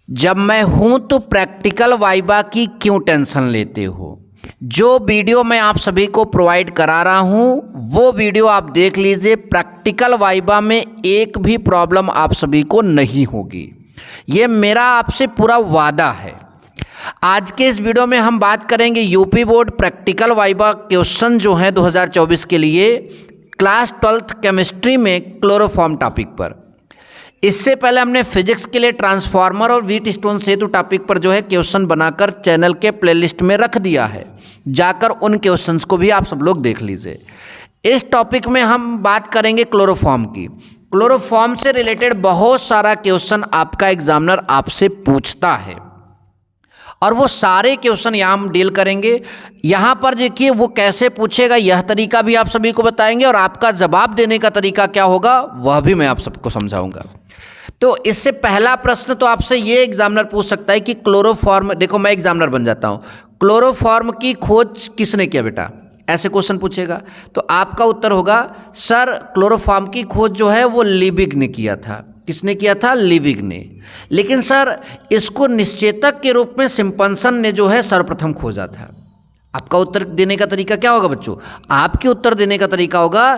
जब मैं हूं तो प्रैक्टिकल वाइवा की क्यों टेंशन लेते हो। जो वीडियो मैं आप सभी को प्रोवाइड करा रहा हूं वो वीडियो आप देख लीजिए। प्रैक्टिकल वाइवा में एक भी प्रॉब्लम आप सभी को नहीं होगी, ये मेरा आपसे पूरा वादा है। आज के इस वीडियो में हम बात करेंगे UP board practical viva question जो है 2024 के लिए क्लास 12th केमिस्ट्री में क्लोरोफॉर्म टॉपिक पर। इससे पहले हमने फिजिक्स के लिए ट्रांसफार्मर और व्हीटस्टोन सेतु टॉपिक पर जो है क्वेश्चन बनाकर चैनल के प्लेलिस्ट में रख दिया है, जाकर उन क्वेश्चंस को भी आप सब लोग देख लीजिए। इस टॉपिक में हम बात करेंगे क्लोरोफॉर्म की। क्लोरोफॉर्म से रिलेटेड बहुत सारा क्वेश्चन आपका एग्जामिनर आपसे पूछता है और वो सारे क्वेश्चन यहाँ हम डील करेंगे। यहाँ पर देखिए वो कैसे पूछेगा यह तरीका भी आप सभी को बताएंगे और आपका जवाब देने का तरीका क्या होगा वह भी मैं आप सबको समझाऊंगा। तो इससे पहला प्रश्न तो आपसे ये एग्जामिनर पूछ सकता है कि क्लोरोफॉर्म, देखो मैं एग्जामिनर बन जाता हूँ, क्लोरोफॉर्म की खोज किसने किया बेटा, ऐसे क्वेश्चन पूछेगा तो आपका उत्तर होगा सर क्लोरोफॉर्म की खोज जो है वो लिबिग ने किया था। किसने किया था? लिबिग ने। लेकिन सर इसको निश्चेतक के रूप में सिम्पसन ने जो है सर्वप्रथम खोजा था। आपका उत्तर देने का तरीका क्या होगा बच्चों? आपके उत्तर देने का तरीका होगा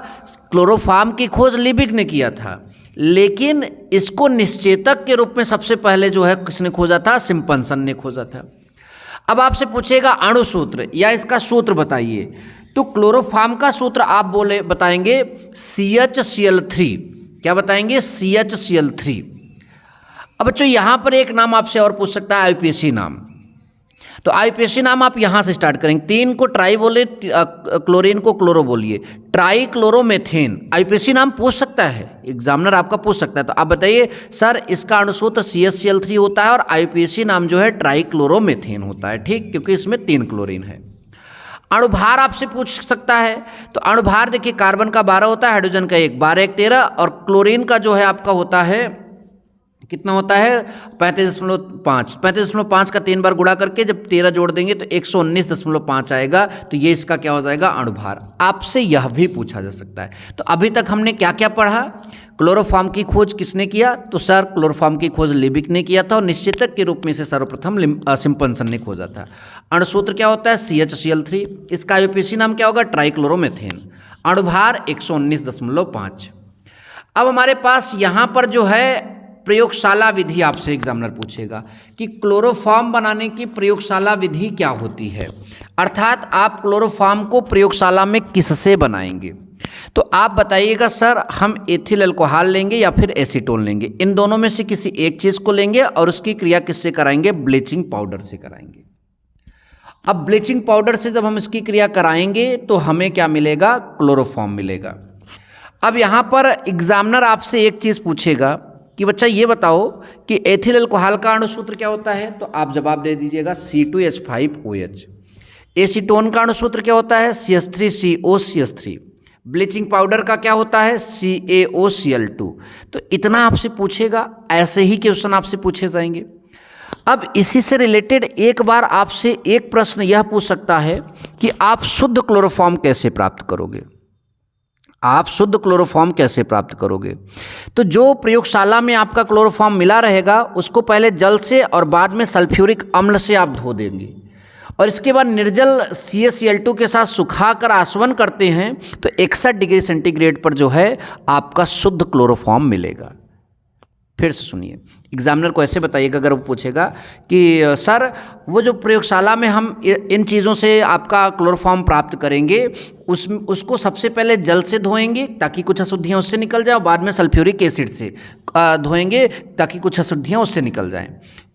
क्लोरोफॉर्म की खोज लिबिग ने किया था, लेकिन इसको निश्चेतक के रूप में सबसे पहले जो है किसने खोजा था? सिम्पसन ने खोजा था। अब आपसे पूछेगा अणुसूत्र या इसका सूत्र बताइए, तो क्लोरोफॉर्म का सूत्र आप बताएंगे CHCl3। क्या बताएंगे? CHCl3। अब बच्चों यहाँ पर एक नाम आपसे और पूछ सकता है IUPAC नाम। तो IUPAC नाम आप यहाँ से स्टार्ट करेंगे। 3 को ट्राई बोले, क्लोरीन को क्लोरो बोलिए, ट्राई क्लोरोमेथेन। IUPAC नाम पूछ सकता है, एग्जामिनर आपका पूछ सकता है। तो आप बताइए सर इसका अणुसूत्र CHCl3 होता है और IUPAC नाम जो है ट्राई क्लोरोमेथेन होता है, ठीक, क्योंकि इसमें 3 क्लोरीन है। अणुभार आपसे पूछ सकता है, तो अणुभार देखिए कार्बन का 12 होता है, हाइड्रोजन का 1, 12 1 13 और क्लोरीन का जो है आपका होता है कितना होता है? 35.5। 35.5 का 3 बार गुणा करके जब 13 जोड़ देंगे तो 119.5 आएगा। तो ये इसका क्या हो जाएगा? अणुभार। आपसे यह भी पूछा जा सकता है। तो अभी तक हमने क्या क्या पढ़ा? क्लोरोफॉर्म की खोज किसने किया? तो सर क्लोरोफॉर्म की खोज लिबिग ने किया था और निश्चेतक के रूप में इसे सर्वप्रथम सिम्पसन ने खोजा था। अणुसूत्र क्या होता है? CHCl3। इसका IUPAC नाम क्या होगा? ट्राइक्लोरोमेथेन। अणुभार 119.5। अब हमारे पास यहाँ पर जो है प्रयोगशाला विधि आपसे एग्जामिनर पूछेगा कि क्लोरोफॉर्म बनाने की प्रयोगशाला विधि क्या होती है, अर्थात आप क्लोरोफॉर्म को प्रयोगशाला में किससे बनाएंगे। तो आप बताइएगा सर हम एथिल अल्कोहल लेंगे या फिर एसीटोन लेंगे, इन दोनों में से किसी एक चीज़ को लेंगे और उसकी क्रिया किससे कराएंगे? ब्लीचिंग पाउडर से कराएंगे। अब ब्लीचिंग पाउडर से जब हम इसकी क्रिया कराएंगे तो हमें क्या मिलेगा? क्लोरोफॉर्म मिलेगा। अब यहाँ पर एग्जामिनर आपसे एक चीज़ पूछेगा कि बच्चा ये बताओ कि एथिल अल्कोहल का अणुसूत्र क्या होता है, तो आप जवाब दे दीजिएगा C2H5OH। एसीटोन का अणुसूत्र क्या होता है? CH3COCH3। ब्लीचिंग पाउडर का क्या होता है? CaOCl2। तो इतना आपसे पूछेगा, ऐसे ही क्वेश्चन आपसे पूछे जाएंगे। अब इसी से रिलेटेड एक बार आपसे एक प्रश्न यह पूछ सकता है कि आप शुद्ध क्लोरोफॉर्म कैसे प्राप्त करोगे? आप शुद्ध क्लोरोफॉर्म कैसे प्राप्त करोगे? तो जो प्रयोगशाला में आपका क्लोरोफॉर्म मिला रहेगा उसको पहले जल से और बाद में सल्फ्यूरिक अम्ल से आप धो देंगे और इसके बाद निर्जल CaCl2 के साथ सुखाकर आसवन करते हैं तो 61 डिग्री सेंटीग्रेड पर जो है आपका शुद्ध क्लोरोफॉर्म मिलेगा। फिर से सुनिए, एग्जामिनर को ऐसे बताइएगा अगर वो पूछेगा कि सर वो जो प्रयोगशाला में हम इन चीज़ों से आपका क्लोरोफॉर्म प्राप्त करेंगे उसको सबसे पहले जल से धोएंगे ताकि कुछ अशुद्धियाँ उससे निकल जाए और बाद में सल्फ्यूरिक एसिड से धोएंगे ताकि कुछ अशुद्धियाँ उससे निकल जाएं।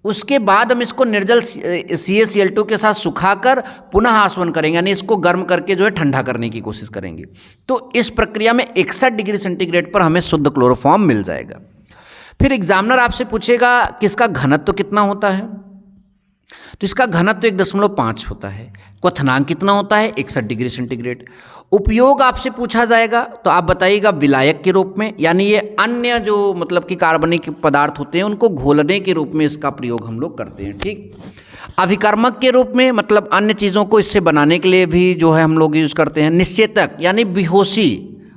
उसके बाद हम इसको निर्जल CaCl2 के साथ सुखाकर पुनः आसवन करेंगे, यानी इसको गर्म करके जो है ठंडा करने की कोशिश करेंगे। तो इस प्रक्रिया में 61 डिग्री सेंटीग्रेड पर हमें शुद्ध क्लोरोफॉर्म मिल जाएगा। फिर एग्जामिनर आपसे पूछेगा कि इसका घनत्व तो कितना होता है, तो इसका घनत्व 1.5 होता है। क्वथनांक कितना होता है? 61 डिग्री सेंटीग्रेड। उपयोग आपसे पूछा जाएगा तो आप बताइएगा विलायक के रूप में, यानी ये अन्य जो मतलब कि कार्बनिक पदार्थ होते हैं उनको घोलने के रूप में इसका प्रयोग हम लोग करते हैं, ठीक। अभिकर्मक के रूप में मतलब अन्य चीज़ों को इससे बनाने के लिए भी जो है हम लोग यूज़ करते हैं। निश्चेतक यानी बेहोशी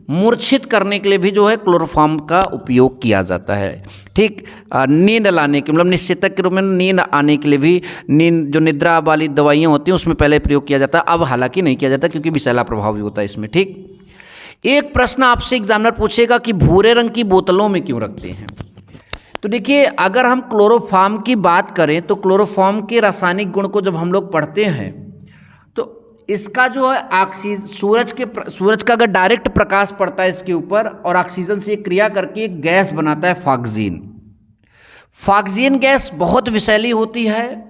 मूर्छित करने के लिए भी जो है क्लोरोफॉर्म का उपयोग किया जाता है। ठीक, नींद लाने के मतलब निश्चेतक के रूप में नींद आने के लिए भी नींद जो निद्रा वाली दवाइयाँ होती हैं उसमें पहले प्रयोग किया जाता है, अब हालांकि नहीं किया जाता क्योंकि विषैला प्रभाव भी होता है इसमें। ठीक, एक प्रश्न आपसे एग्जामिनर पूछेगा कि भूरे रंग की बोतलों में क्यों रखते हैं। तो देखिए, अगर हम क्लोरोफॉर्म की बात करें तो क्लोरोफॉर्म के रासायनिक गुण को जब हम लोग पढ़ते हैं तो इसका जो है सूरज का अगर डायरेक्ट प्रकाश पड़ता है इसके ऊपर और ऑक्सीजन से क्रिया करके एक गैस बनाता है फॉक्जीन। फॉक्जीन गैस बहुत विषैली होती है,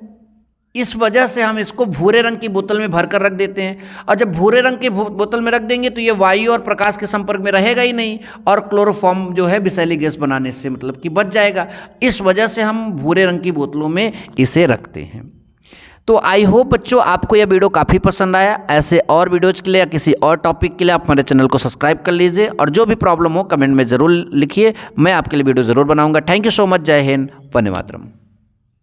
इस वजह से हम इसको भूरे रंग की बोतल में भरकर रख देते हैं। और जब भूरे रंग की बोतल में रख देंगे तो ये वायु और प्रकाश के संपर्क में रहेगा ही नहीं और क्लोरोफॉर्म जो है विषैली गैस बनाने से मतलब कि बच जाएगा। इस वजह से हम भूरे रंग की बोतलों में इसे रखते हैं। तो आई होप बच्चों आपको यह वीडियो काफ़ी पसंद आया। ऐसे और वीडियोज के लिए या किसी और टॉपिक के लिए आप हमारे चैनल को सब्सक्राइब कर लीजिए और जो भी प्रॉब्लम हो कमेंट में ज़रूर लिखिए, मैं आपके लिए वीडियो ज़रूर बनाऊंगा। Thank you so much. जय हिंद, वंदे मातरम।